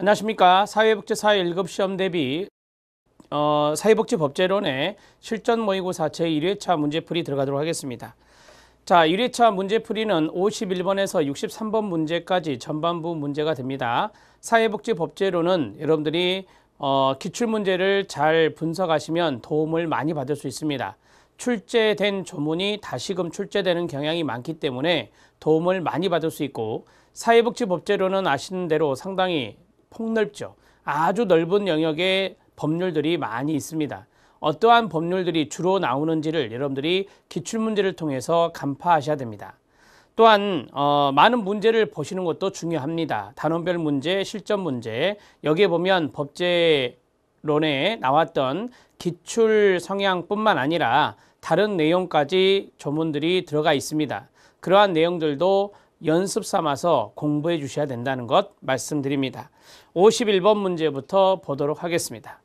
안녕하십니까. 사회복지사회 1급 시험 대비 사회복지법제론의 실전 모의고사 제1회차 문제풀이 들어가도록 하겠습니다. 자, 1회차 문제풀이는 51번에서 63번 문제까지 전반부 문제가 됩니다. 사회복지법제론은 여러분들이 기출문제를 잘 분석하시면 도움을 많이 받을 수 있습니다. 출제된 조문이 다시금 출제되는 경향이 많기 때문에 도움을 많이 받을 수 있고, 사회복지법제론은 아시는 대로 상당히 폭넓죠. 아주 넓은 영역의 법률들이 많이 있습니다. 어떠한 법률들이 주로 나오는지를 여러분들이 기출문제를 통해서 간파하셔야 됩니다. 또한 많은 문제를 보시는 것도 중요합니다. 단원별 문제, 실전 문제, 여기에 보면 법제론에 나왔던 기출 성향뿐만 아니라 다른 내용까지 조문들이 들어가 있습니다. 그러한 내용들도 연습 삼아서 공부해 주셔야 된다는 것 말씀드립니다. 51번 문제부터 보도록 하겠습니다.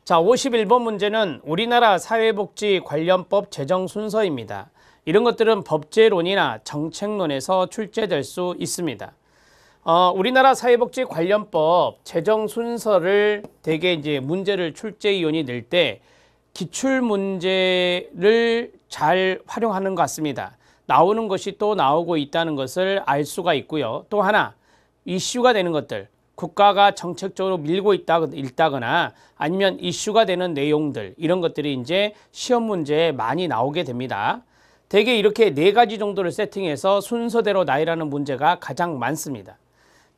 자, 51번 문제는 우리나라 사회복지관련법 제정 순서입니다. 이런 것들은 법제론이나 정책론에서 출제될 수 있습니다. 우리나라 사회복지관련법 제정 순서를 대개 이제 문제를 출제위원이 낼 때 기출문제를 잘 활용하는 것 같습니다. 나오는 것이 또 나오고 있다는 것을 알 수가 있고요. 또 하나, 이슈가 되는 것들, 국가가 정책적으로 밀고 있다거나 아니면 이슈가 되는 내용들, 이런 것들이 이제 시험 문제에 많이 나오게 됩니다. 대개 이렇게 4가지 정도를 세팅해서 순서대로 나열하는 문제가 가장 많습니다.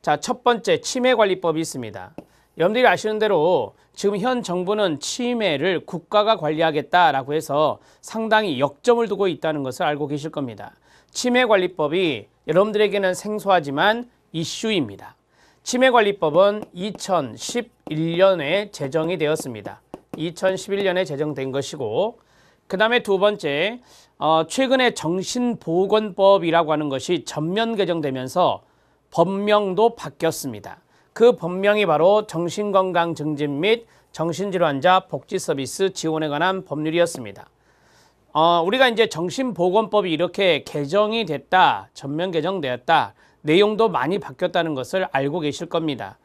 자, 첫 번째 치매관리법이 있습니다. 여러분들이 아시는 대로 지금 현 정부는 치매를 국가가 관리하겠다라고 해서 상당히 역점을 두고 있다는 것을 알고 계실 겁니다. 치매관리법이 여러분들에게는 생소하지만 이슈입니다. 치매관리법은 2011년에 제정이 되었습니다. 2011년에 제정된 것이고, 그 다음에 두 번째, 최근에 정신보건법이라고 하는 것이 전면 개정되면서 법명도 바뀌었습니다. 그 법명이 바로 정신건강 증진 및 정신질환자 복지서비스 지원에 관한 법률이었습니다. 우리가 이제 정신보건법이 이렇게 개정이 됐다, 전면 개정되었다, 내용도 많이 바뀌었다는 것을 알고 계실 겁니다.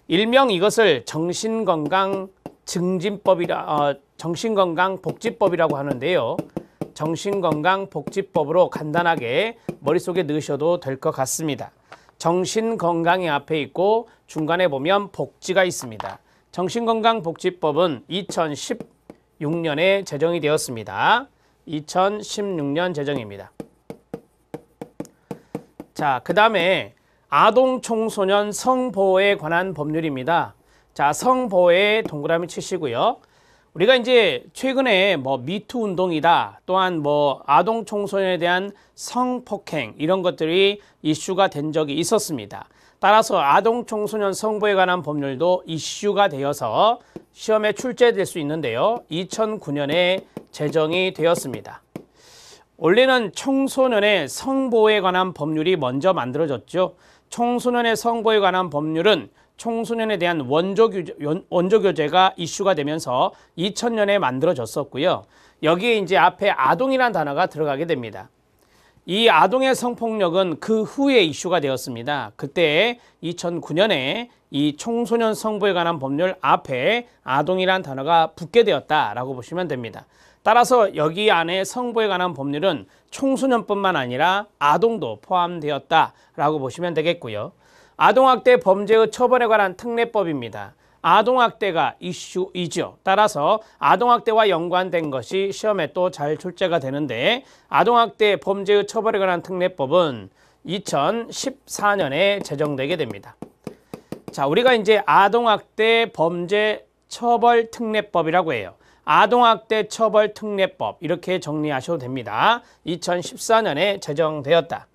일명 이것을 정신건강복지법이라고 하는데요. 정신건강복지법으로 간단하게 머릿속에 넣으셔도 될 것 같습니다. 정신건강이 앞에 있고 중간에 보면 복지가 있습니다. 정신건강복지법은 2016년에 제정이 되었습니다. 2016년 제정입니다. 자, 그 다음에 아동 청소년 성보호에 관한 법률입니다. 자, 성보호에 동그라미 치시고요. 우리가 이제 최근에 미투 운동이다, 또한 아동 청소년에 대한 성폭행, 이런 것들이 이슈가 된 적이 있었습니다. 따라서 아동 청소년 성보호에 관한 법률도 이슈가 되어서 시험에 출제될 수 있는데요. 2009년에 제정이 되었습니다. 원래는 청소년의 성보호에 관한 법률이 먼저 만들어졌죠. 청소년의 성보호에 관한 법률은 청소년에 대한 원조교재가 이슈가 되면서 2000년에 만들어졌었고요. 여기에 이제 앞에 아동이라는 단어가 들어가게 됩니다. 이 아동의 성폭력은 그 후에 이슈가 되었습니다. 그때 2009년에 이 청소년 성보호에 관한 법률 앞에 아동이라는 단어가 붙게 되었다라고 보시면 됩니다. 따라서 여기 안에 성보호에 관한 법률은 청소년뿐만 아니라 아동도 포함되었다라고 보시면 되겠고요. 아동학대 범죄의 처벌에 관한 특례법입니다. 아동학대가 이슈이죠. 따라서 아동학대와 연관된 것이 시험에 또 잘 출제가 되는데, 아동학대 범죄의 처벌에 관한 특례법은 2014년에 제정되게 됩니다. 자, 우리가 이제 아동학대 범죄 처벌 특례법이라고 해요. 아동학대 처벌 특례법, 이렇게 정리하셔도 됩니다. 2014년에 제정되었다.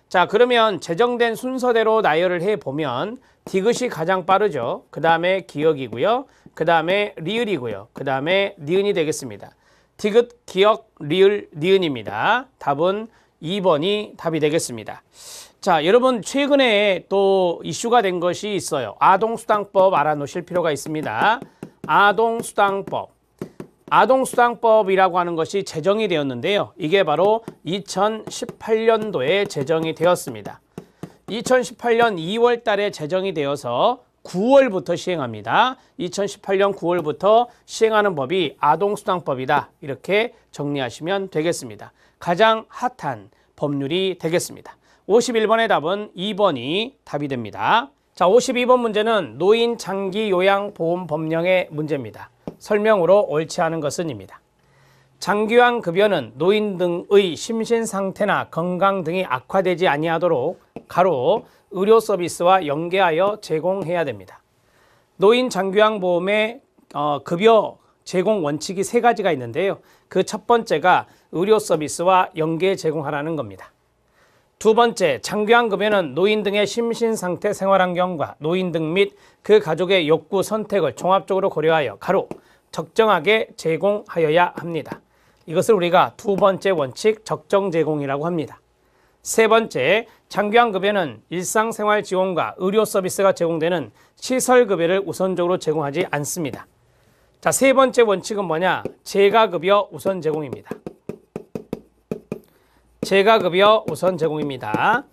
자, 그러면 제정된 순서대로 나열을 해보면 디귿이 가장 빠르죠. 그 다음에 기역이고요. 그 다음에 리을이고요. 그 다음에 니은이 되겠습니다. 디귿, 기역, 리을, 니은입니다. 답은 2번이 답이 되겠습니다. 자, 여러분 최근에 또 이슈가 된 것이 있어요. 아동수당법 알아놓으실 필요가 있습니다. 아동수당법. 아동수당법이라고 하는 것이 제정이 되었는데요. 이게 바로 2018년도에 제정이 되었습니다. 2018년 2월 달에 제정이 되어서 9월부터 시행합니다. 2018년 9월부터 시행하는 법이 아동수당법이다. 이렇게 정리하시면 되겠습니다. 가장 핫한 법률이 되겠습니다. 51번의 답은 2번이 답이 됩니다. 자, 52번 문제는 노인 장기 요양 보험 법령의 문제입니다. 설명으로 옳지 않은 것은입니다. 장기요양 급여는 노인 등의 심신 상태나 건강 등이 악화되지 아니하도록 가로 의료 서비스와 연계하여 제공해야 됩니다. 노인 장기요양 보험의 급여 제공 원칙이 3가지가 있는데요. 그 첫 번째가 의료 서비스와 연계 제공하라는 겁니다. 두 번째, 장기요양 급여는 노인 등의 심신 상태, 생활 환경과 노인 등 및 그 가족의 욕구, 선택을 종합적으로 고려하여 가로 적정하게 제공하여야 합니다. 이것을 우리가 두 번째 원칙 적정 제공이라고 합니다. 세 번째, 장기요양 급여는 일상생활 지원과 의료 서비스가 제공되는 시설 급여를 우선적으로 제공하지 않습니다. 자, 세 번째 원칙은 뭐냐? 재가급여 우선 제공입니다. 재가급여 우선 제공입니다.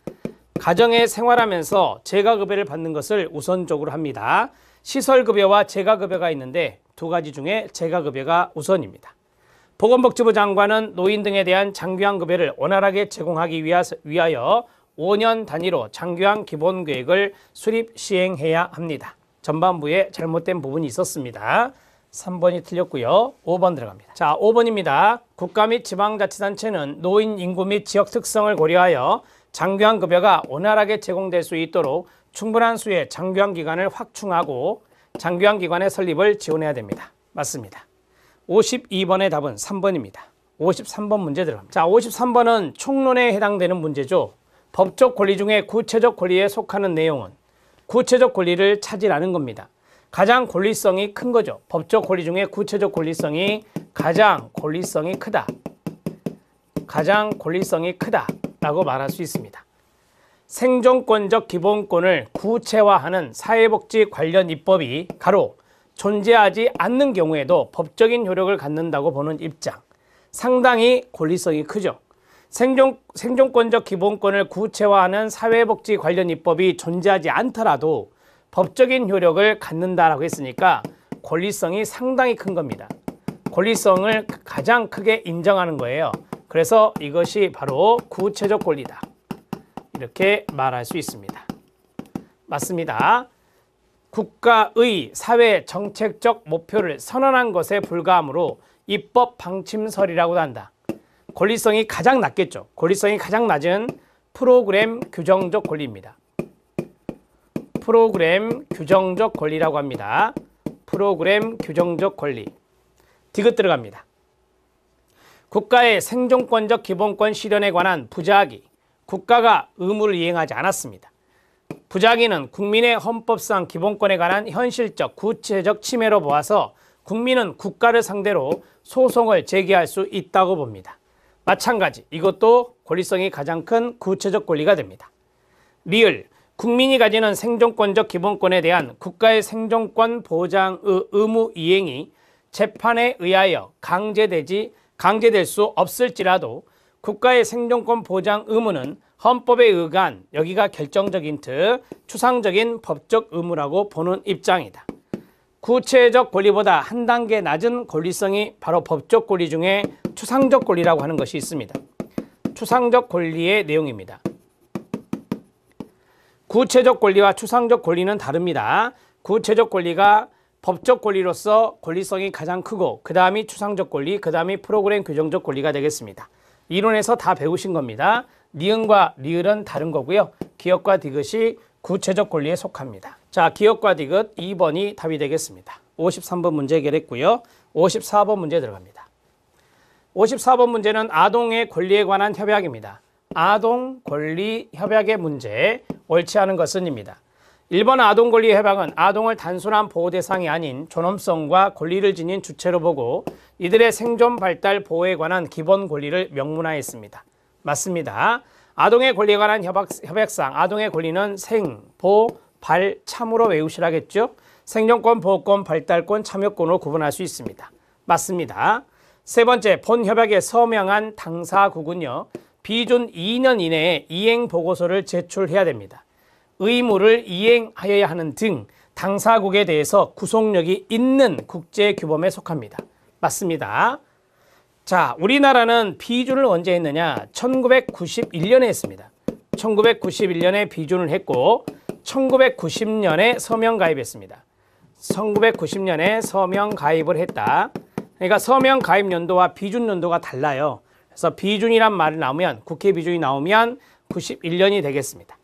가정에 생활하면서 재가급여를 받는 것을 우선적으로 합니다. 시설급여와 재가급여가 있는데 두 가지 중에 재가급여가 우선입니다. 보건복지부 장관은 노인 등에 대한 장기요양 급여를 원활하게 제공하기 위하여 5년 단위로 장기요양 기본계획을 수립 시행해야 합니다. 전반부에 잘못된 부분이 있었습니다. 3번이 틀렸고요. 5번 들어갑니다. 자, 5번입니다. 국가 및 지방자치단체는 노인 인구 및 지역 특성을 고려하여 장기요양 급여가 원활하게 제공될 수 있도록 충분한 수의 장기요양 기관을 확충하고 장기요양 기관의 설립을 지원해야 됩니다. 맞습니다. 52번의 답은 3번입니다. 53번 문제 들어갑니다. 자, 53번은 총론에 해당되는 문제죠. 법적 권리 중에 구체적 권리에 속하는 내용은 구체적 권리를 찾으라는 겁니다. 가장 권리성이 큰 거죠. 법적 권리 중에 구체적 권리성이 가장 권리성이 크다. 가장 권리성이 크다라고 말할 수 있습니다. 생존권적 기본권을 구체화하는 사회복지 관련 입법이 가로 존재하지 않는 경우에도 법적인 효력을 갖는다고 보는 입장. 상당히 권리성이 크죠. 생존권적 기본권을 구체화하는 사회복지 관련 입법이 존재하지 않더라도 법적인 효력을 갖는다라고 했으니까 권리성이 상당히 큰 겁니다. 권리성을 가장 크게 인정하는 거예요. 그래서 이것이 바로 구체적 권리다. 이렇게 말할 수 있습니다. 맞습니다. 국가의 사회 정책적 목표를 선언한 것에 불과하므로 입법 방침설이라고도 한다. 권리성이 가장 낮겠죠. 권리성이 가장 낮은 프로그램 규정적 권리입니다. 프로그램 규정적 권리라고 합니다. 프로그램 규정적 권리. 디귿 들어갑니다. 국가의 생존권적 기본권 실현에 관한 부작위. 국가가 의무를 이행하지 않았습니다. 부작위는 국민의 헌법상 기본권에 관한 현실적, 구체적 침해로 보아서 국민은 국가를 상대로 소송을 제기할 수 있다고 봅니다. 마찬가지 이것도 권리성이 가장 큰 구체적 권리가 됩니다. 리을, 국민이 가지는 생존권적 기본권에 대한 국가의 생존권 보장의 의무 이행이 재판에 의하여 강제될 수 없을지라도 국가의 생존권 보장 의무는 헌법에 의한 여기가 결정적인 추상적인 법적 의무라고 보는 입장이다. 구체적 권리보다 한 단계 낮은 권리성이 바로 법적 권리 중에 추상적 권리라고 하는 것이 있습니다. 추상적 권리의 내용입니다. 구체적 권리와 추상적 권리는 다릅니다. 구체적 권리가 법적 권리로서 권리성이 가장 크고 그 다음이 추상적 권리, 그 다음이 프로그램 규정적 권리가 되겠습니다. 이론에서 다 배우신 겁니다. 니은과 리을은 다른 거고요. 기역과 디귿이 구체적 권리에 속합니다. 자, 기역과 디귿 2번이 답이 되겠습니다. 53번 문제 해결했고요. 54번 문제 들어갑니다. 54번 문제는 아동의 권리에 관한 협약입니다. 아동 권리 협약의 문제, 옳지 않은 것은입니다. 1번 아동 권리 협약은 아동을 단순한 보호 대상이 아닌 존엄성과 권리를 지닌 주체로 보고 이들의 생존 발달 보호에 관한 기본 권리를 명문화했습니다. 맞습니다. 아동의 권리에 관한 협약상 아동의 권리는 생, 보, 발, 참으로 외우시라겠죠. 생존권, 보호권, 발달권, 참여권으로 구분할 수 있습니다. 맞습니다. 세 번째, 본 협약에 서명한 당사국은요. 비준 2년 이내에 이행 보고서를 제출해야 됩니다. 의무를 이행하여야 하는 등 당사국에 대해서 구속력이 있는 국제규범에 속합니다. 맞습니다. 자, 우리나라는 비준을 언제 했느냐? 1991년에 했습니다. 1991년에 비준을 했고 1990년에 서명 가입했습니다. 1990년에 서명 가입을 했다. 그러니까 서명 가입 연도와 비준 연도가 달라요. 그래서 비준이란 말이 나오면, 국회 비준이 나오면 91년이 되겠습니다.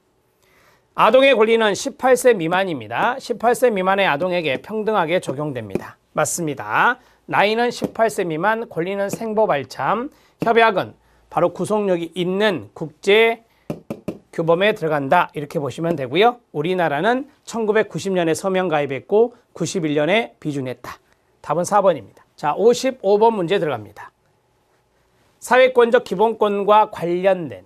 아동의 권리는 18세 미만입니다. 18세 미만의 아동에게 평등하게 적용됩니다. 맞습니다. 나이는 18세 미만, 권리는 생보발참, 협약은 바로 구속력이 있는 국제 규범에 들어간다. 이렇게 보시면 되고요. 우리나라는 1990년에 서명 가입했고 91년에 비준했다. 답은 4번입니다. 자, 55번 문제 들어갑니다. 사회권적 기본권과 관련된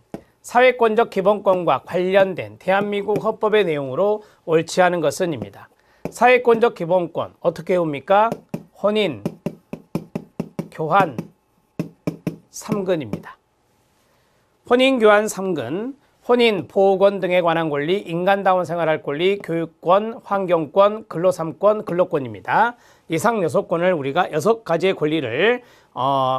대한민국 헌법의 내용으로 옳지 않은 것은 입니다. 사회권적 기본권 어떻게 외웁니까? 혼인, 교환, 3근입니다. 혼인, 교환, 3근, 혼인, 보호권 등에 관한 권리, 인간다운 생활할 권리, 교육권, 환경권, 근로3권, 근로권입니다. 이상 6권을 우리가 6가지의 권리를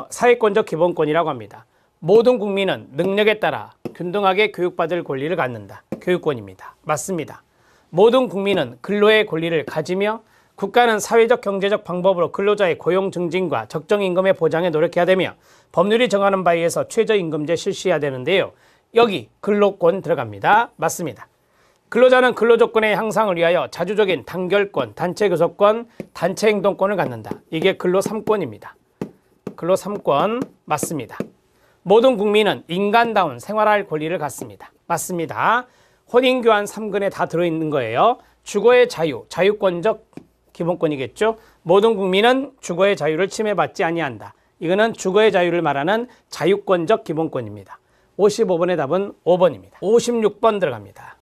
사회권적 기본권이라고 합니다. 모든 국민은 능력에 따라 균등하게 교육받을 권리를 갖는다. 교육권입니다. 맞습니다. 모든 국민은 근로의 권리를 가지며 국가는 사회적 경제적 방법으로 근로자의 고용 증진과 적정 임금의 보장에 노력해야 되며 법률이 정하는 바에 의해서 최저임금제 실시해야 되는데요. 여기 근로권 들어갑니다. 맞습니다. 근로자는 근로조건의 향상을 위하여 자주적인 단결권, 단체교섭권, 단체행동권을 갖는다. 이게 근로 3권입니다. 근로 3권 맞습니다. 모든 국민은 인간다운 생활할 권리를 갖습니다. 맞습니다. 혼인교환 3근에 다 들어있는 거예요. 주거의 자유, 자유권적 기본권이겠죠. 모든 국민은 주거의 자유를 침해받지 아니한다. 이거는 주거의 자유를 말하는 자유권적 기본권입니다. 55번의 답은 5번입니다. 56번 들어갑니다.